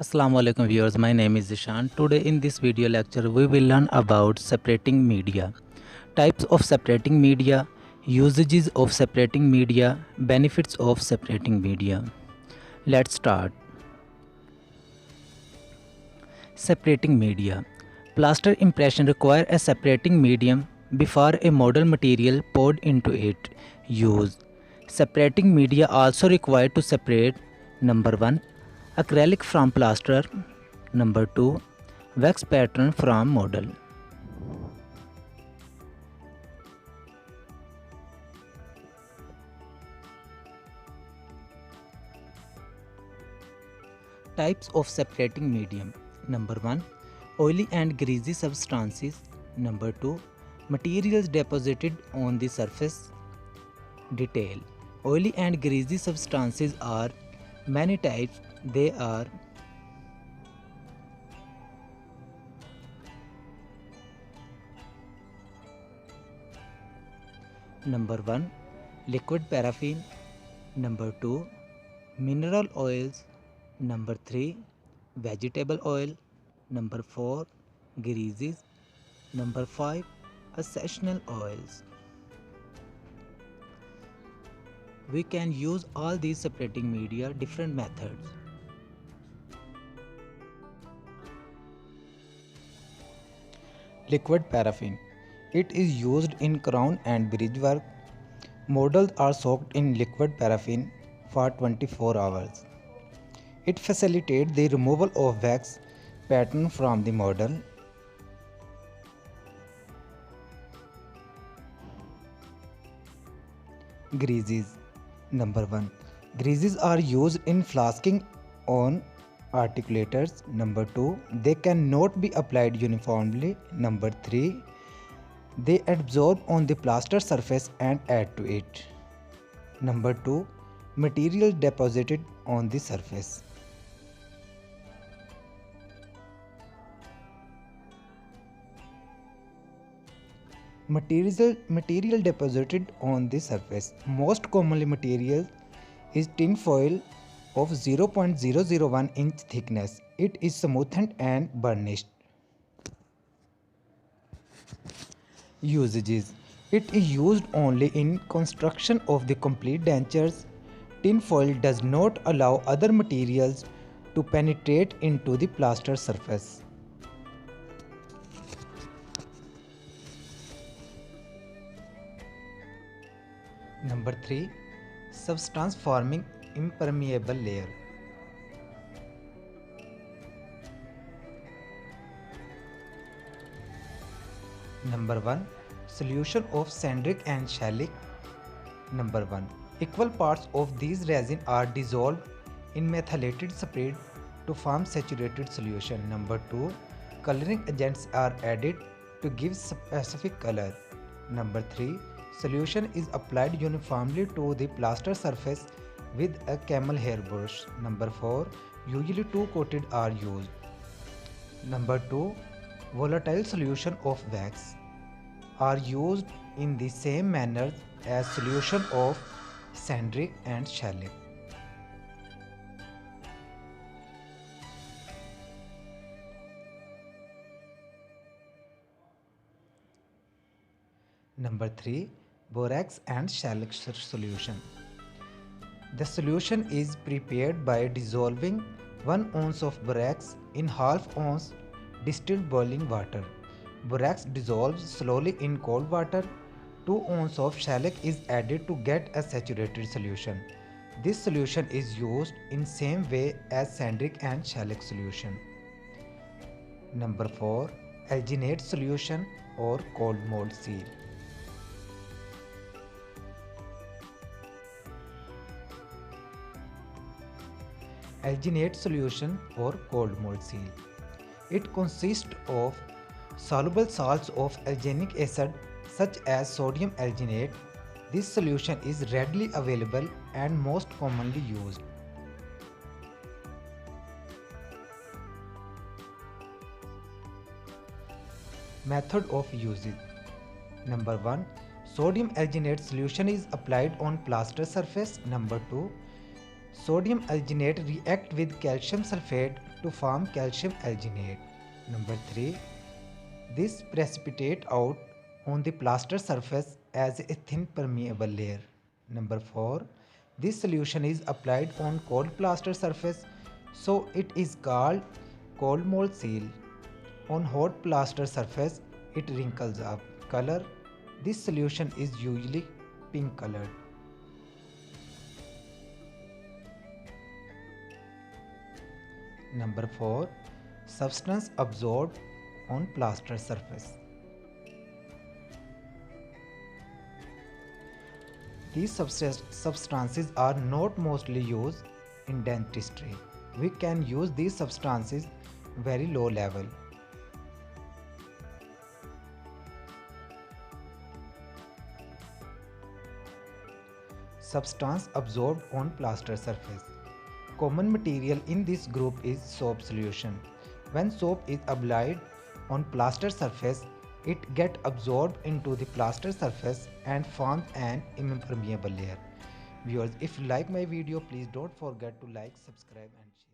Assalamu alaikum viewers, my name is Zishan. Today in this video lecture we will learn about separating media, types of separating media, usages of separating media, benefits of separating media. Let's start. Separating media. Plaster impression require a separating medium before a model material poured into it. Use. Separating media also required to separate number 1 acrylic from plaster, number 2 wax pattern from model. Types of separating medium. Number 1 oily and greasy substances. Number 2 materials deposited on the surface. Detail. Oily and greasy substances are many types. They are number 1 liquid paraffin, number 2 mineral oils, number 3 vegetable oil, number 4 greases, number 5 essential oils. We can use all these separating media different methods. Liquid paraffin. It is used in crown and bridge work. Models are soaked in liquid paraffin for 24 hours. It facilitates the removal of wax pattern from the model. Greases. Number 1. Greases are used in flasking on articulators. Number 2. They cannot be applied uniformly. Number 3. They absorb on the plaster surface and add to it. Number 2. Material deposited on the surface. Material deposited on the surface. Most commonly material is tin foil of 0.001 inch thickness. It is smoothened and burnished. Usages. It is used only in construction of the complete dentures. Tin foil does not allow other materials to penetrate into the plaster surface. Number 3. Substance forming impermeable layer. Number 1. Solution of sandric and shellac. Number 1. Equal parts of these resin are dissolved in methylated spirit to form saturated solution. Number 2. Coloring agents are added to give specific color. Number 3. Solution is applied uniformly to the plaster surface with a camel hair brush. Number 4. Usually 2 coated are used. Number 2. Volatile solution of wax are used in the same manner as solution of sandric and shellac. Number 3. Borax and shellac solution. The solution is prepared by dissolving 1 ounce of borax in half ounce distilled boiling water. Borax dissolves slowly in cold water. 2 ounces of shellac is added to get a saturated solution. This solution is used in same way as sandric and shellac solution. Number 4. Alginate solution or cold mold seal. Alginate solution or cold mold seal. It consists of soluble salts of alginic acid such as sodium alginate. This solution is readily available and most commonly used. Method of usage. Number 1. Sodium alginate solution is applied on plaster surface. Number 2. Sodium alginate react with calcium sulfate to form calcium alginate. Number 3. This precipitate out on the plaster surface as a thin permeable layer. Number 4. This solution is applied on cold plaster surface, so it is called cold mold seal. On hot plaster surface, it wrinkles up. Color. This solution is usually pink colored. Number 4. Substance absorbed on plaster surface. These substances are not mostly used in dentistry. We can use these substances very low level. Substance absorbed on plaster surface. Common material in this group is soap solution. When soap is applied on plaster surface, it gets absorbed into the plaster surface and forms an impermeable layer. Viewers, if you like my video, please don't forget to like, subscribe and share.